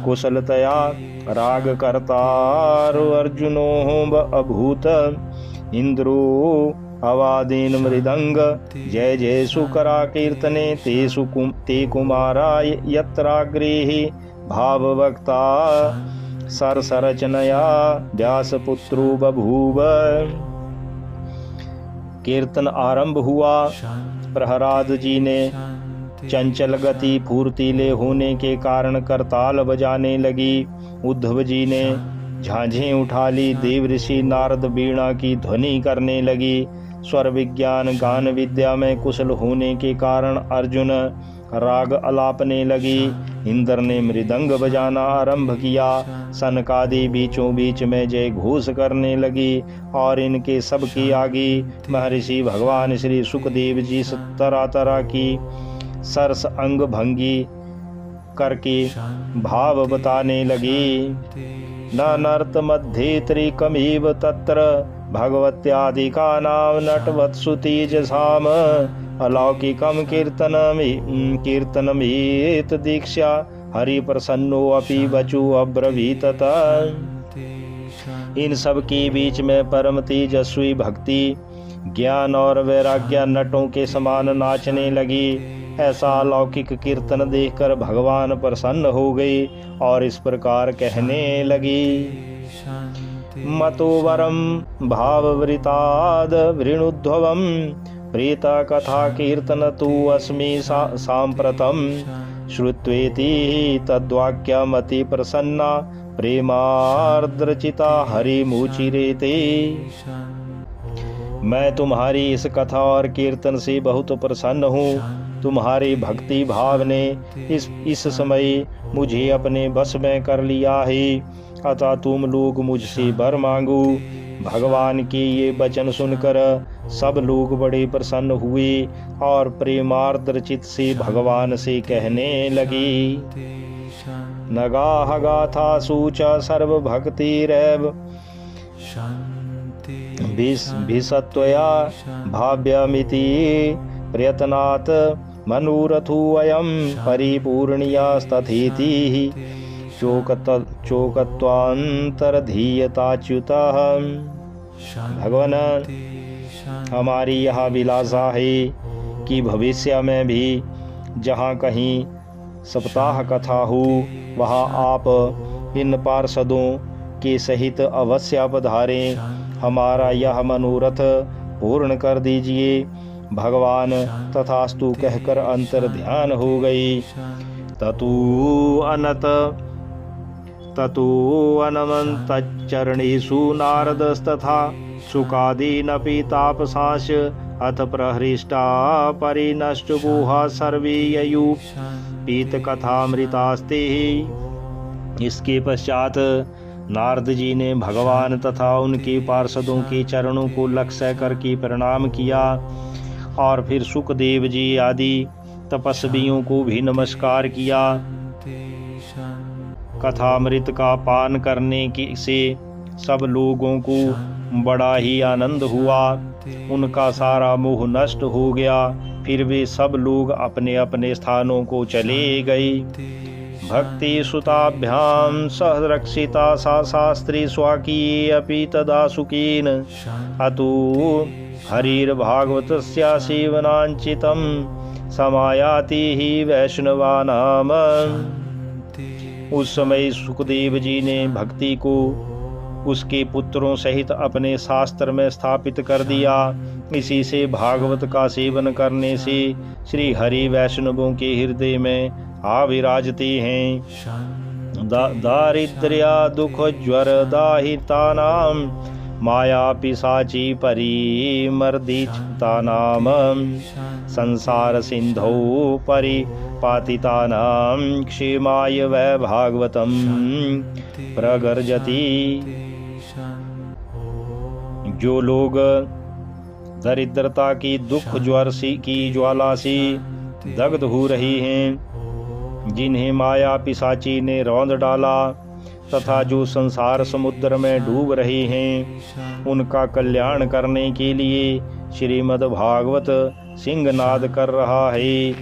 कुशलतया राग कर्तारु अर्जुनो अभूत इंद्रो अवादीन मृदंग जय जय सुकरा कीर्तने ते कुमारा यत्राग्रेहि भाववक्ता सरसरचनया व्यासपुत्रो बभूव। कीर्तन आरंभ हुआ। प्रहलाद जी ने चंचल गति फुर्तीले होने के कारण करताल बजाने लगी। उद्धव जी ने झांझें उठा ली। देव ऋषि नारद वीणा की ध्वनि करने लगी। स्वर विज्ञान गान विद्या में कुशल होने के कारण अर्जुन राग अलापने लगी। इंद्र ने मृदंग बजाना आरंभ किया। सनकादि बीचों बीच में जय घोष करने लगी और इनके सबके आगे महर्षि भगवान श्री सुखदेव जी तरह तरह की सरस अंग भंगी करके भाव बताने लगे। न नर्त मध्ये त्रिकमिव तत्र भगवत्यादिका नाम नटवत्सु तेजसाम अलौकिकम कीर्तनमेत दीक्षा हरि प्रसन्नो अपि वचु अब्रवीत। इन सब के बीच में परम तेजस्वी भक्ति, ज्ञान और वैराग्य नटों के समान नाचने लगी। ऐसा अलौकिक कीर्तन देखकर भगवान प्रसन्न हो गए और इस प्रकार कहने लगी। मतोवरम भाववृताद वृणुध्वम प्रीता कथा कीर्तन तु अस्मि सांप्रतम श्रुत्वेति तद्वाक्यमति प्रसन्ना प्रेमार्द्रचिता हरिमुचिरेते। मैं तुम्हारी इस कथा और कीर्तन से बहुत प्रसन्न हूँ। तुम्हारे भक्ति भाव ने इस समय मुझे अपने बस में कर लिया है। अतः तुम लोग मुझसे वर मांगो। भगवान के ये वचन सुनकर सब लोग बड़े प्रसन्न हुए और प्रेमार्द्र चित्त से भगवान से कहने लगी। नगाह गाथा सूचा सर्व भक्तिरेव भिषत्वया भाव्यमिति प्रयत्नात् मनोरथो अयं परिपूर्णयास्तथेति चोकत्वान्तरधीयताच्युतः। भगवान, हमारी यह अभिलाषा है कि भविष्य में भी जहाँ कहीं सप्ताह कथा हो वहाँ आप इन पार्षदों के सहित अवश्य पधारें। हमारा यह मनोरथ पूर्ण कर दीजिए। भगवान तथास्तु कहकर अंतर ध्यान हो गई। ततो अनमन्तच्चरणेषु नारदस्तथा शुकादीनपि तापसांश अथ प्रहृष्टा परिनष्टुभुः सर्वे ययुः पीतकथामृतास्ते। इसके पश्चात नारद जी ने भगवान तथा उनके पार्षदों के चरणों को लक्ष्य करके प्रणाम किया और फिर सुखदेव जी आदि तपस्वियों को भी नमस्कार किया। कथामृत का पान करने से सब लोगों को बड़ा ही आनंद हुआ, उनका सारा मोह नष्ट हो गया। फिर वे सब लोग अपने अपने स्थानों को चले गए। भक्ति सुताभ्याम सहरक्षिता सा शास्त्री स्वाकीये अपि तदा सुखीन अतो हरिर्भागवतस्य सेवनांचितं समायाति ही वैष्णवानाम। उस समय सुखदेव जी ने भक्ति को उसके पुत्रों सहित अपने शास्त्र में स्थापित कर दिया। इसी से भागवत का सेवन करने से श्री हरि वैष्णवों के हृदय में आविराजते हैं। दारिद्र्या दुख ज्वर दाहितानाम माया पिशाची परिमर्दितानाम संसार सिंधौ परिपातितानाम क्षेमाय वै भागवतम प्रगर्जति। जो लोग दरिद्रता की दुख ज्वर की ज्वाला से दग्ध हो रहे हैं, जिन्हें माया पिशाची ने रौंद डाला तथा जो संसार समुद्र में डूब रहे हैं, उनका कल्याण करने के लिए श्रीमद् भागवत सिंहनाद कर रहा है।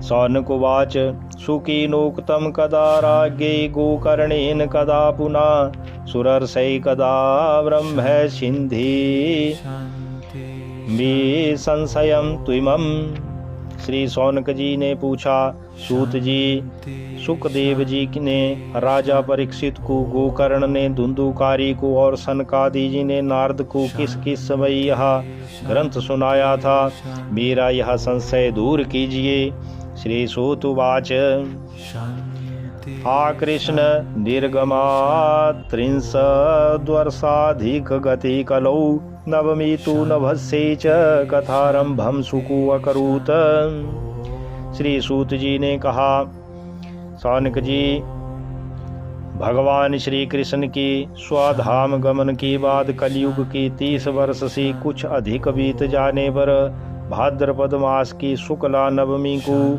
सौनकुवाच सुखीनोक्तं कदा राज्ञे गोकर्णेन कदा पुनः सुरर्षै कदा ब्रह्म सिंधि मे संशयं त्विमम्। श्री सौनक जी ने पूछा, सूत जी, सुखदेव जी ने राजा परीक्षित को, गोकर्ण ने धुंधुकारी को और सनकादि जी ने नारद को किस किस समय यह ग्रंथ सुनाया था, मेरा यह संशय दूर कीजिए। श्री सूतुवाच कृष्ण निर्गमात्रिंशद्वर्षाधिक गति कलौ नवमी तु नभस्ये च कथारंभम सुको अकरूत। श्री सूत जी ने कहा, सौनक जी, भगवान श्री कृष्ण के स्वधाम गमन के बाद कलयुग के 30 वर्ष से कुछ अधिक बीत जाने पर भाद्रपद मास की शुक्ला नवमी को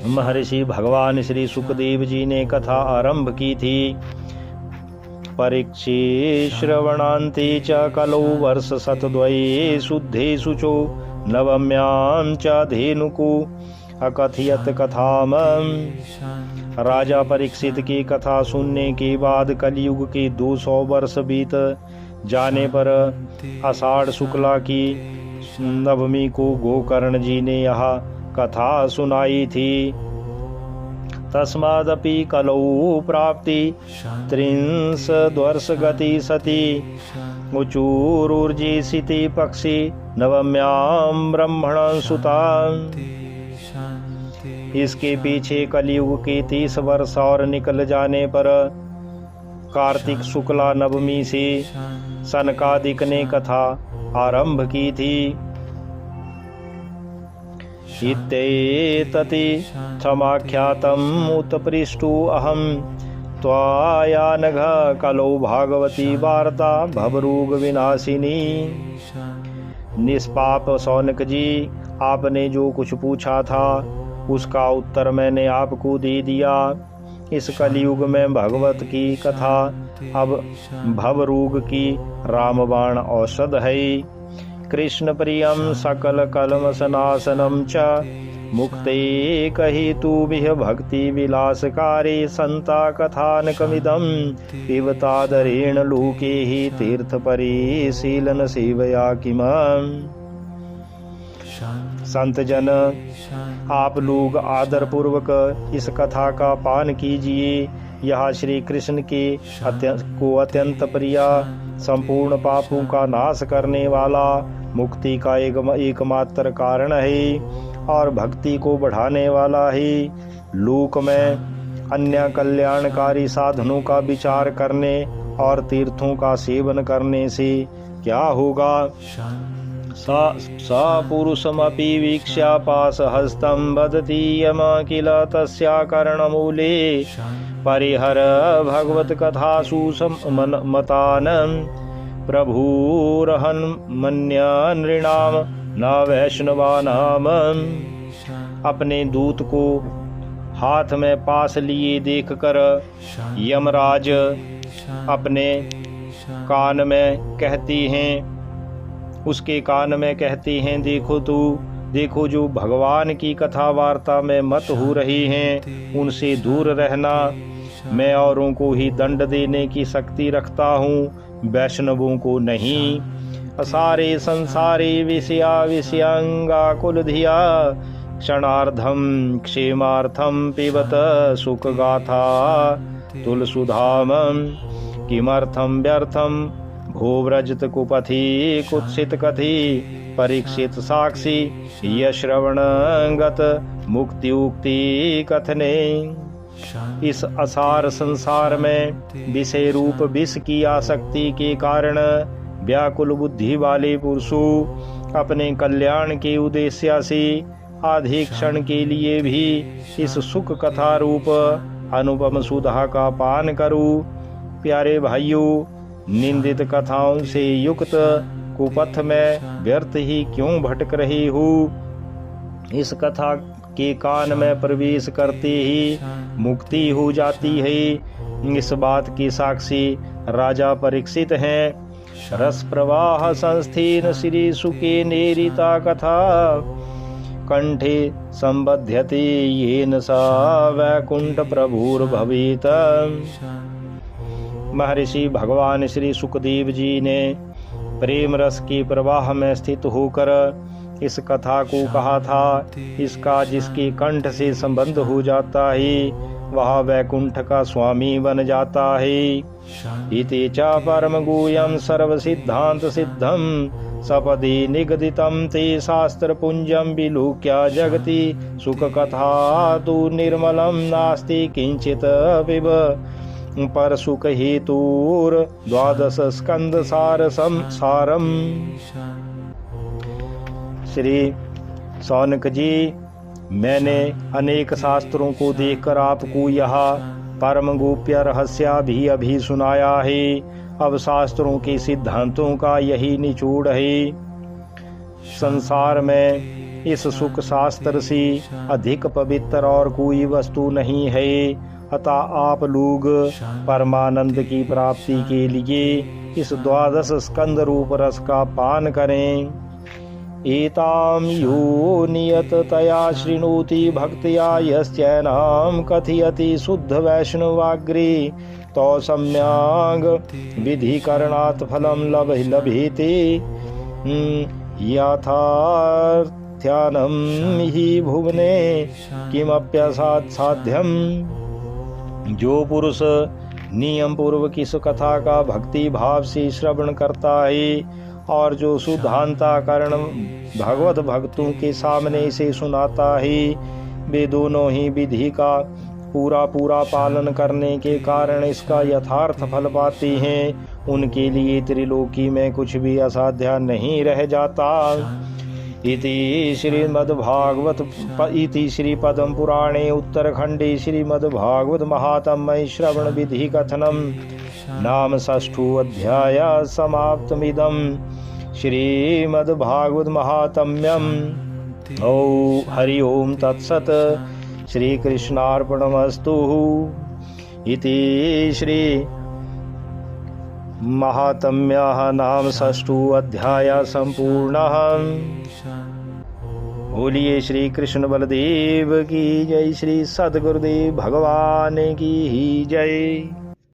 महर्षि भगवान श्री सुखदेव जी ने कथा आरंभ की थी। परीक्षे श्रवणान्ते च कलौ वर्ष शतद्वये शुद्धे शुचो नवम्यां च धेनुको अकथयत कथाम। राजा परीक्षित की कथा सुनने के बाद कलयुग के 200 वर्ष बीत जाने पर आषाढ़ शुक्ला की नवमी को गोकर्ण जी ने यह कथा सुनाई थी। तस्मादपि कलौ प्राप्ति 30 वर्ष गति सती उचूरुर्जिषिति पक्षी नवम्यां ब्रह्मण सुता। इसके पीछे कलयुग के 30 वर्ष और निकल जाने पर कार्तिक शुक्ला नवमी से सनकादिक ने कथा आरंभ की थी। इत्येतति समाख्यातम् उत्पृष्टो अहं त्वायानघ कलौ भागवती वार्ता भवरोग विनाशिनी। निष्पाप सौनक जी, आपने जो कुछ पूछा था उसका उत्तर मैंने आपको दे दिया। इस कलयुग में भगवत की कथा अब भवरोग की रामबाण औषध है। कृष्ण प्रियं सकल कलमसनाशनं च मुक्ते कहितुभिः भक्ति विलासकारे संता कथानकमिदं पिबतादरेण लोके हि तीर्थ परिशीलन सेवया किमम्। संत जन, आप लोग आदर पूर्वक इस कथा का पान कीजिए। यह श्री कृष्ण के अत्यंत प्रिय, संपूर्ण पापों का नाश करने वाला, मुक्ति का एकमात्र कारण है और भक्ति को बढ़ाने वाला है। लोक में अन्य कल्याणकारी साधनों का विचार करने और तीर्थों का सेवन करने से क्या होगा। सा पुरुषमपि वीक्ष्य पाशहस्तं वदति यम किल तस्या कर्णमूले परिहर भगवत कथासु मतान प्रभुरहन मन्य नृणाम न वैष्णवानाम। अपने दूत को हाथ में पास लिए देखकर यमराज अपने कान में कहते हैं, उसके कान में कहते हैं, देखो जो भगवान की कथा वार्ता में मत हो रहे हैं उनसे दूर रहना। मैं औरों को ही दंड देने की शक्ति रखता हूँ, वैष्णवों को नहीं। असारे संसारे विषया विषयांगा कुल धिया क्षणार्धम क्षेमार्थम पिबत सुख गाथा तुलसुधाम किमर्थम व्यर्थम भूव्रजत कुपथि कुत्सित कथि परीक्षित साक्षी यश्रवणगत मुक्तियुक्ति कथने। इस असार संसार में विषय रूप विष की आसक्ति के कारण व्याकुल बुद्धि वाले पुरुषों अपने कल्याण के उद्देश्य से आधे क्षण के लिए भी इस सुख कथा रूप अनुपम सुधा का पान करूं। प्यारे भाइयों, निंदित कथाओं से युक्त कुपथ में व्यर्थ ही क्यों भटक रही हूँ। इस कथा के कान में प्रवेश करते ही मुक्ति हो जाती है। इस बात की साक्षी राजा परीक्षित हैं। रस प्रवाह संस्थीन श्री सुके नेरिता कथा कंठे संबध्यते येन सा वैकुंठ प्रभुर्भवेत। महर्षि भगवान श्री सुखदेव जी ने प्रेम रस के प्रवाह में स्थित होकर इस कथा को कहा था। इसका जिसके कंठ से संबंध हो जाता है वह वैकुंठ का स्वामी बन जाता है। इति च परम गुह्यं सर्व सिद्धांत सिद्धम सपदि निगदितं ते शास्त्र पुंजं विलोक्य जगति सुख कथा तु निर्मलं नास्ति किंचित विव पर सुख हेतुर द्वादश स्कंद सारम। श्री सौनक जी, मैंने अनेक शास्त्रों को देखकर आपको यह परम गोप्य रहस्य भी अभी सुनाया है। अब शास्त्रों के सिद्धांतों का यही निचोड़ है। संसार में इस सुख शास्त्र से अधिक पवित्र और कोई वस्तु नहीं है। अतः आप लोग परमानंद की प्राप्ति के लिए इस द्वादश स्कंद रूप रस का पान करें। एताम यो नियततया शृणोति भक्त्या यस्यैनाम कथयति शुद्ध वैष्णवाग्रे तो सम्यग् विधिकरणात् फलं लभेते यथार्थ्यानं हि भुवने किमप्यसाध्यम्। जो पुरुष नियम पूर्वक इस कथा का भक्ति भाव से श्रवण करता है और जो शुद्धांता कारण भगवत भक्तों के सामने इसे सुनाता है, वे दोनों ही विधि का पूरा पालन करने के कारण इसका यथार्थ फल पाते हैं। उनके लिए त्रिलोकी में कुछ भी असाध्य नहीं रह जाता। इति श्रीमद्भागवत इति श्री पद्म पुराणे उत्तरखंडे श्रीमद्भागवत महात्म्य श्रवण विधि कथनम नाम षष्ठो अध्याय समाप्तमिदं श्रीमद्भागवत महात्म्यम्। ओ हरि ओम तत्सत। श्री कृष्णार्पणमस्तु। इति श्री महात्म्यः नाम षष्ठो अध्याय संपूर्णः। बोलिए श्री कृष्ण बलदेव की जय। श्री सद्गुरुदेव भगवान की जय।